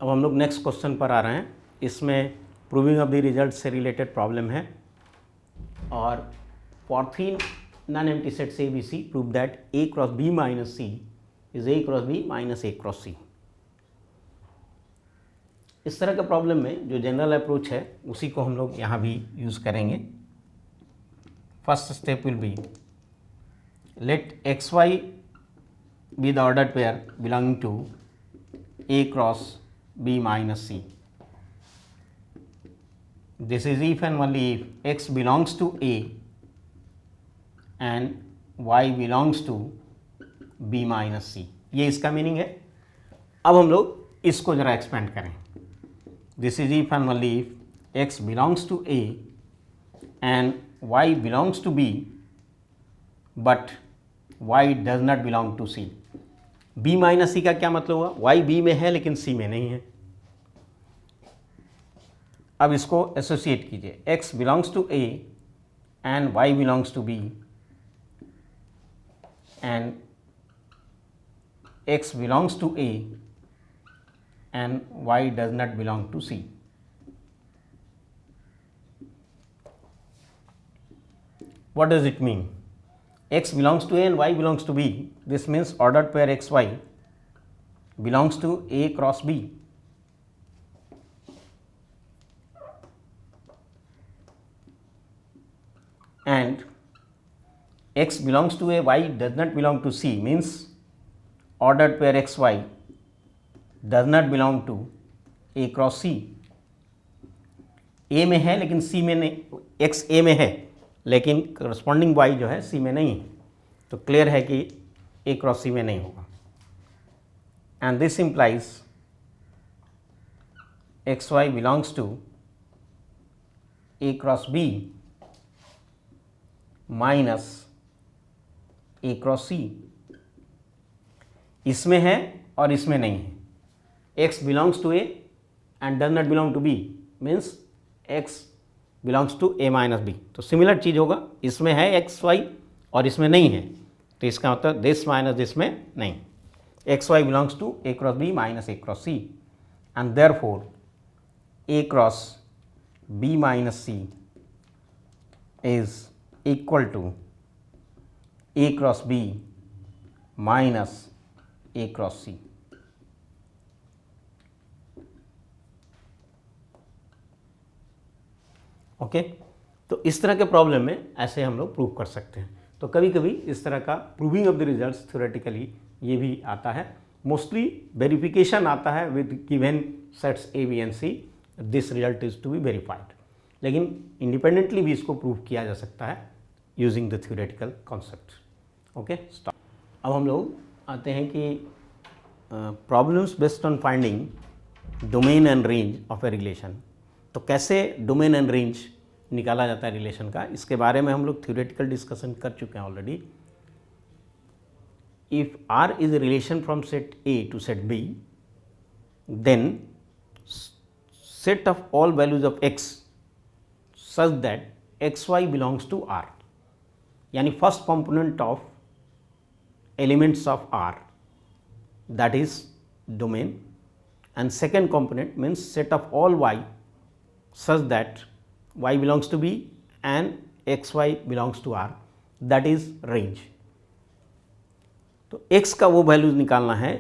अब हम लोग नेक्स्ट क्वेश्चन पर आ रहे हैं। इसमें प्रूविंग ऑफ द रिजल्ट से रिलेटेड प्रॉब्लम है और for 3 non empty sets A B C prove that A cross B minus C is A cross B minus A cross C. इस तरह के प्रॉब्लम में जो जनरल अप्रोच है उसी को हम लोग यहाँ भी यूज़ करेंगे। First step will be let x y be the ordered pair belonging to a cross b minus c. This is if and only if x belongs to a and y belongs to b minus c. ये इसका meaning है। अब हम लोग इसको ज़रा expand करें। This is if and only if x belongs to a and y belongs to b but y does not belong to c. b minus C का क्या मतलब हुआ? y b में है लेकिन c में नहीं है। अब इसको एसोसिएट कीजिए, x belongs to a and y belongs to b and x belongs to a and y does not belong to c। What does it mean? X belongs to A and Y belongs to B. This means ordered pair XY belongs to A cross B. And X belongs to A, Y does not belong to C means ordered pair XY does not belong to A cross C. A में है लेकिन C में नहीं, X A में है लेकिन corresponding y जो है C में नहीं है, तो क्लियर है कि A क्रॉस C में नहीं होगा। And this implies x y belongs to A cross B minus A cross C। इसमें है और इसमें नहीं है। X belongs to A and does not belong to B means X belongs to A minus B। तो similar चीज़ होगा, इसमें है एक्स वाई और इसमें नहीं है, तो इसका मतलब दिस माइनस दिस में नहीं। X y belongs to A cross B minus A cross C and therefore A cross B minus C is equal to A cross B minus A cross C। Okay तो इस तरह के problem में ऐसे हम लोग प्रूव कर सकते हैं। तो कभी कभी इस तरह का proving of the results theoretically ये भी आता है। मोस्टली वेरिफिकेशन आता है with given sets A B and C, this result is to be verified, लेकिन इंडिपेंडेंटली भी इसको प्रूव किया जा सकता है using the theoretical concept. Okay stop. अब हम लोग आते हैं कि problems based on finding domain and range of a relation. तो कैसे डोमेन एंड रेंज निकाला जाता है रिलेशन का, इसके बारे में हम लोग थ्योरेटिकल डिस्कशन कर चुके हैं already. If R is a relation from set A to set B, then set of all values of X such that XY belongs to R, यानी first component of elements of R that is domain and second component means set of all Y such that y belongs to B and xy belongs to R, that is range। तो x का वो values निकालना है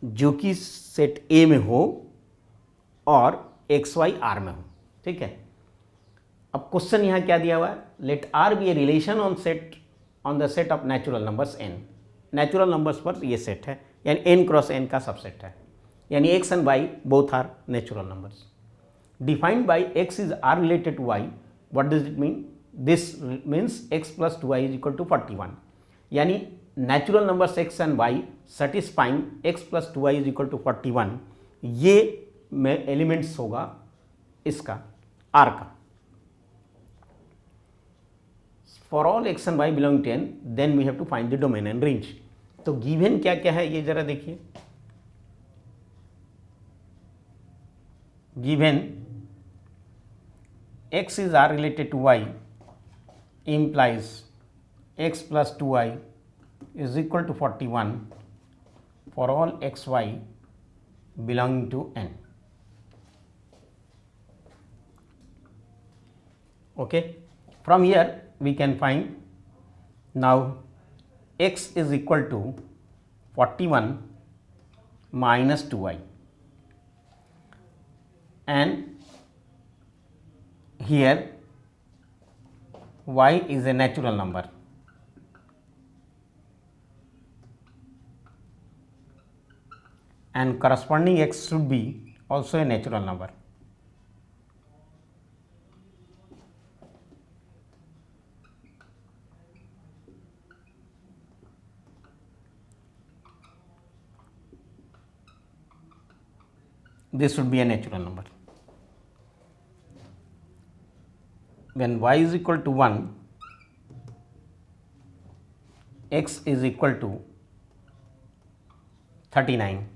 जो कि set A में हो और xy R में हो। ठीक है, अब क्वेश्चन यहाँ क्या दिया हुआ है, let R be a relation on the set of natural numbers n। Natural numbers पर ये सेट है, यानी n क्रॉस n का सबसेट है, यानी x and y both are natural numbers. Defined by x is R related to y. What does it mean? This means x plus 2y is equal to 41, यानी natural numbers x and y satisfying x plus 2y is equal to 41, ये में elements होगा इसका R का। For all x and y belong to n, then we have to find the domain and range। तो given क्या क्या है ये जरा देखिए। Given x is R related to y implies x plus 2y is equal to 41 for all xy belonging to n. Okay. From here we can find now x is equal to 41 minus 2i, and here y is a natural number. And corresponding x should be also a natural number. This should be a natural number. When y is equal to 1, x is equal to 39,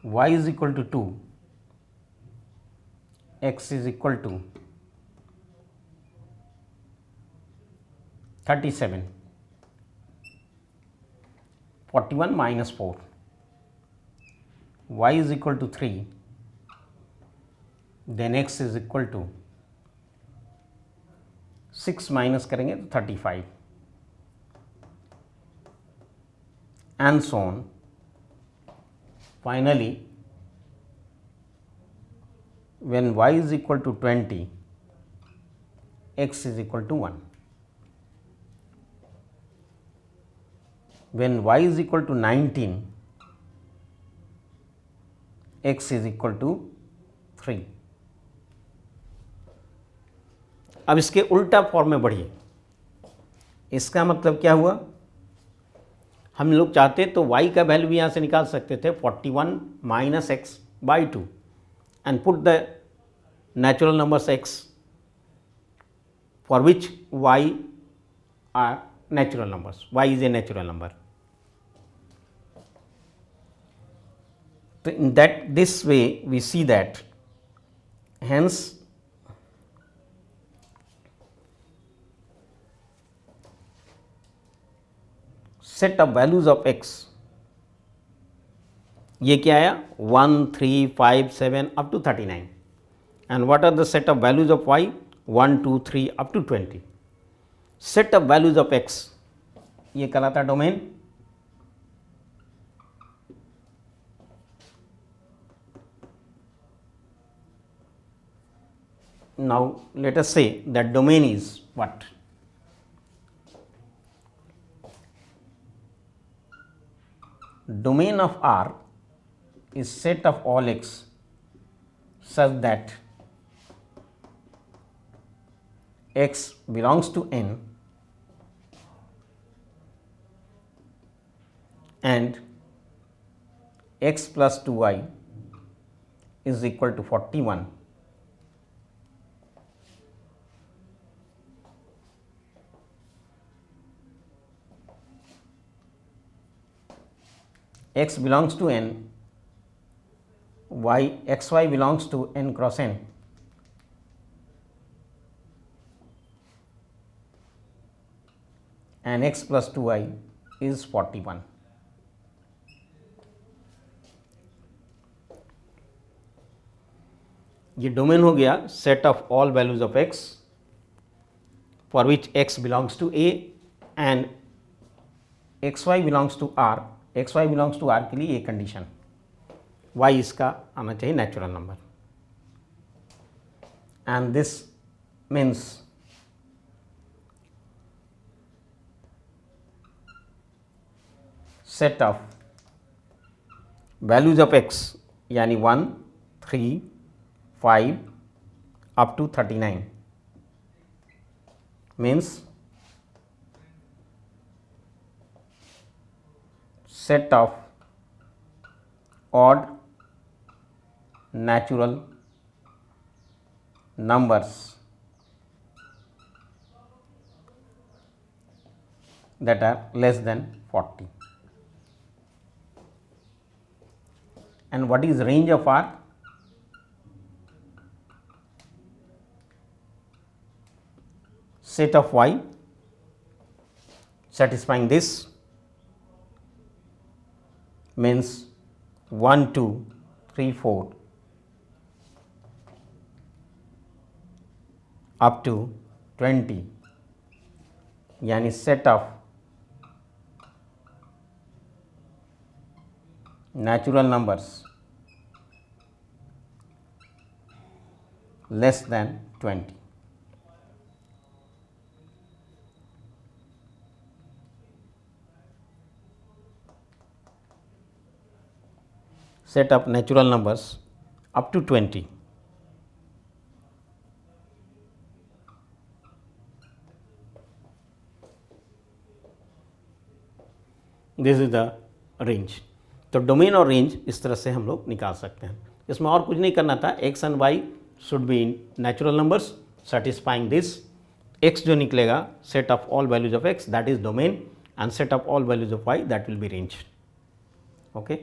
y is equal to 2, x is equal to 37, 41 minus 4, y is equal to 3, then x is equal to 6 minus करेंगे तो 35, and so on. Finally, when y is equal to 20, x is equal to 1. When y is equal to 19, x is equal to 3. अब इसके उल्टा form में बढ़िए. इसका मतलब क्या हुआ, हम लोग चाहते तो y का वैल्यू भी यहाँ से निकाल सकते थे 41 minus x by 2 and put the natural numbers x for which y are natural numbers. Y is a natural number. So in this way we see that hence set of values of x, ये क्या आया 1, 3, 5, 7 up to 39, and what are the set of values of y 1, 2, 3 up to 20. Set of values of x ये कहलाता domain. Now let us say that domain is what? Domain of R is set of all x such that x belongs to n and x plus 2i is equal to 41. X belongs to n, xy belongs to n cross n, and x plus 2i is 41. ये domain हो गया set of all values of x for which x belongs to a and xy belongs to r. xy belongs to r के लिए ये condition, y इसका आना चाहिए natural number, and this means set of values of x यानी 1, 3, 5 up to 39 means set of odd natural numbers that are less than 40. And what is range of R? Set of y satisfying this means 1 2 3 4 up to 20 यानी set of natural numbers less than 20. Set of natural numbers up to 20. This is the range. तो domain और range इस तरह से हम लोग निकाल सकते हैं। इसमें और कुछ नहीं करना था, x and y should be in natural numbers satisfying this. X जो निकलेगा set of all values of x that is domain and set of all values of y that will be range. Okay.